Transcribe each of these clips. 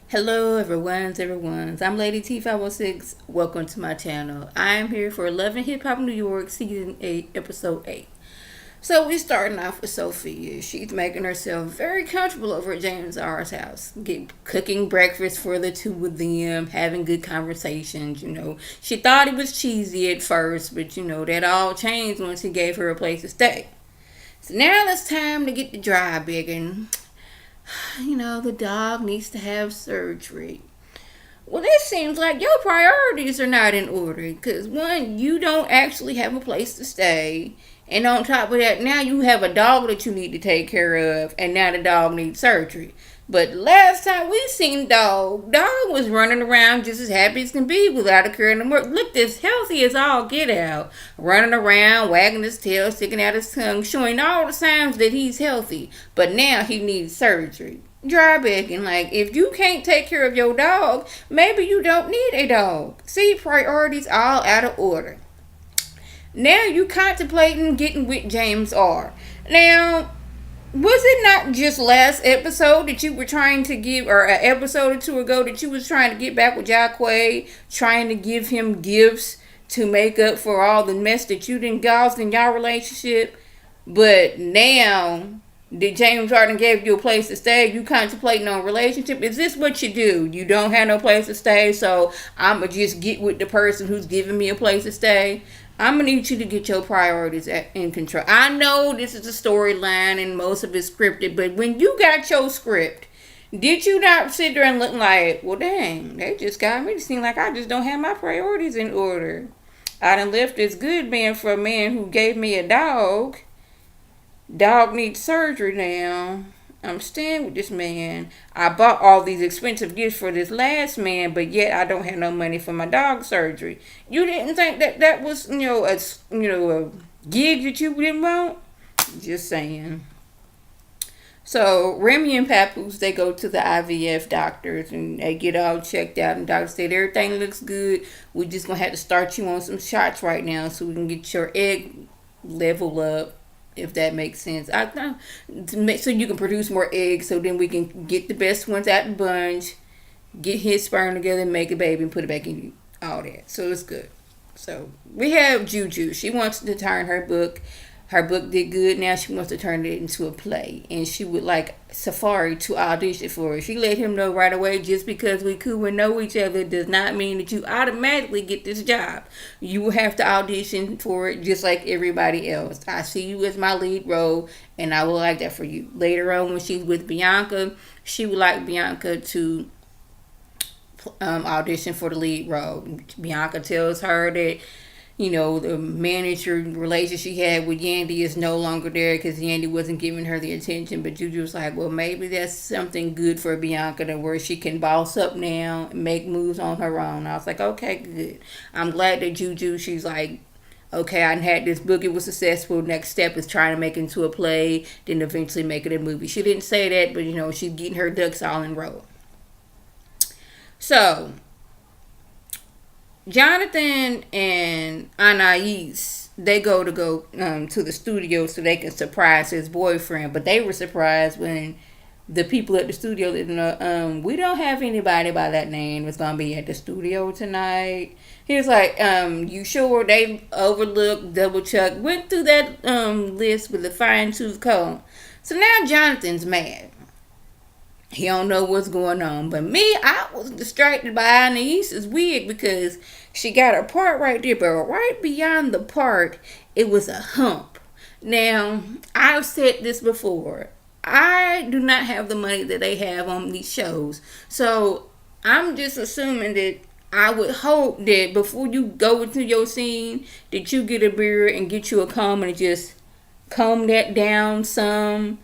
Hello everyone's. I'm Lady T506. Welcome to my channel. I am here for 11 Hip Hop New York Season 8, Episode 8. So we're starting off with Sophia. She's making herself very comfortable over at James R's house. Cooking breakfast for the two of them, having good conversations, She thought it was cheesy at first, but that all changed once he gave her a place to stay. So now it's time to get the dry bigging. The dog needs to have surgery. Well, it seems like your priorities are not in order. Because, one, you don't actually have a place to stay. And on top of that, now you have a dog that you need to take care of. And now the dog needs surgery. But last time we seen dog was running around just as happy as can be without a care in the work. Looked as healthy as all get out. Running around, wagging his tail, sticking out his tongue, showing all the signs that he's healthy. But now he needs surgery. Dry begging, like, if you can't take care of your dog, maybe you don't need a dog. See, priorities all out of order. Now you contemplating getting with James R. Now, was it not just last episode that you were trying to give, or an episode or two ago that you was trying to get back with Jacquay, trying to give him gifts to make up for all the mess that you done caused in your relationship? But now that James Harden gave you a place to stay, you contemplating on a relationship? Is this what you do? You don't have no place to stay, so I'ma just get with the person who's giving me a place to stay? I'm going to need you to get your priorities in control. I know this is a storyline and most of it's scripted, but when you got your script, did you not sit there and look like, well, dang, they just got me to seem like I just don't have my priorities in order. I done left this good man for a man who gave me a dog. Dog needs surgery now. I'm staying with this man. I bought all these expensive gifts for this last man, but yet I don't have no money for my dog surgery. You didn't think that was a gig that you didn't want? Just saying. So Remy and Papoose, they go to the IVF doctors and they get all checked out, and the doctor said everything looks good. We're just gonna have to start you on some shots right now so we can get your egg level up, if that makes sense. So you can produce more eggs, so then we can get the best ones out the bunch, get his sperm together, make a baby, and put it back in you. All that. So it's good. So we have Juju. She wants to turn her book. Her book did good. Now she wants to turn it into a play, and she would like Safari to audition for it. She let him know right away, just because we cool and know each other does not mean that you automatically get this job. You will have to audition for it just like everybody else. I see you as my lead role, and I will like that for you. Later on, when she's with Bianca, she would like Bianca to audition for the lead role. Bianca tells her that the manager relationship she had with Yandy is no longer there because Yandy wasn't giving her the attention. But Juju was like, well, maybe that's something good for Bianca, to where she can boss up now and make moves on her own. I was like, okay, good. I'm glad that Juju, she's like, okay, I had this book, it was successful. Next step is trying to make it into a play, then eventually make it a movie. She didn't say that, but she's getting her ducks all in a row. So Jonathan and Anais, they go to the studio so they can surprise his boyfriend. But they were surprised when the people at the studio didn't know, we don't have anybody by that name that's going to be at the studio tonight. He was like, you sure? They overlooked, double checked, went through that list with a fine tooth comb. So now Jonathan's mad. He don't know what's going on. But me, I was distracted by Anais's wig, because she got her part right there, but right beyond the part, it was a hump. Now, I've said this before. I do not have the money that they have on these shows. So I'm just assuming that I would hope that before you go into your scene, that you get a beard and get you a comb and just comb that down some,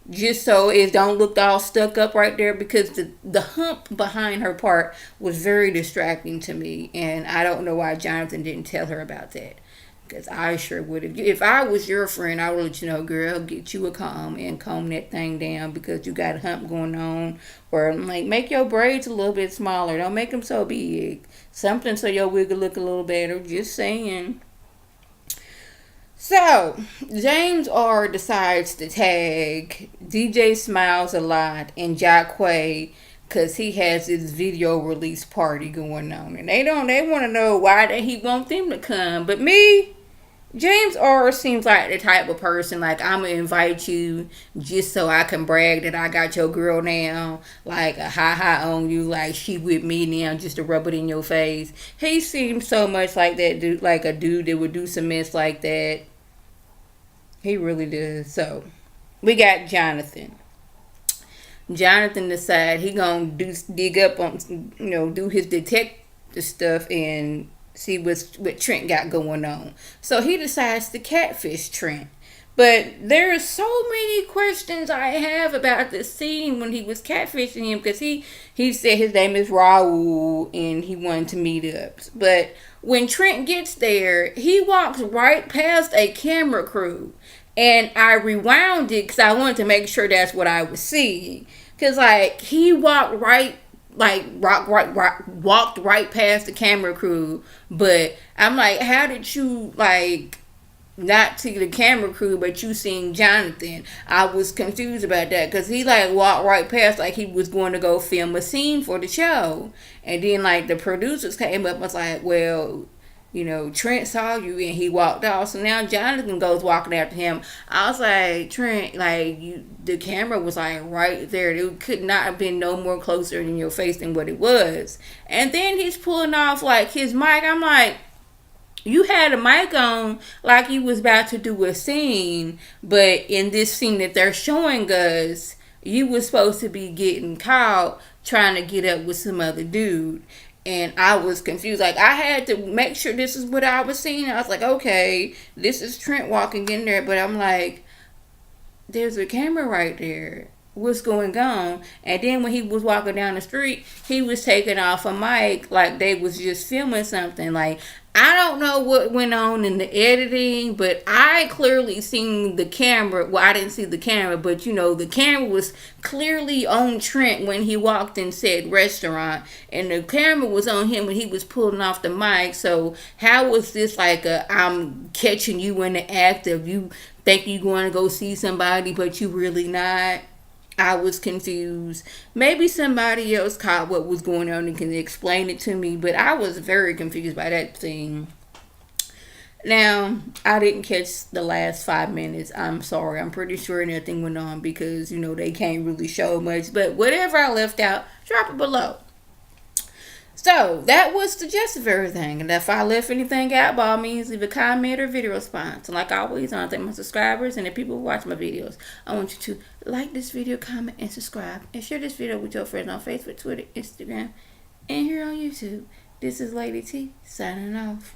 just so it don't look all stuck up right there, because the hump behind her part was very distracting to me, and I don't know why Jonathan didn't tell her about that, because I sure would have. If I was your friend, I would let you know, girl, get you a comb and comb that thing down, because you got a hump going on. Or like, make your braids a little bit smaller, don't make them so big, something so your wig will look a little better. Just saying. So, James R decides to tag DJ Smiles a lot and Jacquay Cause he has this video release party going on, and they want to know why that he want them to come. But me, James R seems like the type of person like I'm gonna invite you just so I can brag that I got your girl now, like a ha on you, like she with me now, just to rub it in your face. He seems so much like that dude, like a dude that would do some mess like that. He really does. So we got Jonathan. Jonathan decide he gonna dig up on, do his detective stuff and see what Trent got going on. So he decides to catfish Trent. But there are so many questions I have about the scene when he was catfishing him, because he said his name is Raul and he wanted to meet up. But when Trent gets there, he walks right past a camera crew. And I rewound it because I wanted to make sure that's what I was seeing. Because, like, he walked right walked right past the camera crew. But I'm like, how did you, like, not see the camera crew, but you seen Jonathan? I was confused about that because he, like, walked right past like he was going to go film a scene for the show. And then, like, the producers came up and was like, well, Trent saw you and he walked off. So now Jonathan goes walking after him. I was like, Trent, like, the camera was like right there. It could not have been no more closer in your face than what it was. And then he's pulling off like his mic. I'm like, you had a mic on like you was about to do a scene, but in this scene that they're showing us, you was supposed to be getting caught trying to get up with some other dude. And I was confused. Like, I had to make sure this is what I was seeing. I was like, okay, this is Trent walking in there. But I'm like, there's a camera right there. What's going on? And then when he was walking down the street, he was taking off a mic like they was just filming something. Like, I don't know what went on in the editing, but I clearly seen the camera. Well, I didn't see the camera, but the camera was clearly on Trent when he walked in said restaurant, and the camera was on him when he was pulling off the mic. So how was this like I'm catching you in the act of you think you going to go see somebody, but you really not? I was confused. Maybe somebody else caught what was going on and can explain it to me, but I was very confused by that thing. Now, I didn't catch the last 5 minutes. I'm sorry. I'm pretty sure nothing went on because, they can't really show much. But whatever I left out, drop it below. So, that was the gist of everything. And if I left anything out, by all means, leave a comment or video response. And like always, I want to thank my subscribers and the people who watch my videos. I want you to like this video, comment, and subscribe. And share this video with your friends on Facebook, Twitter, Instagram, and here on YouTube. This is Lady T, signing off.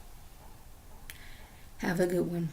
Have a good one.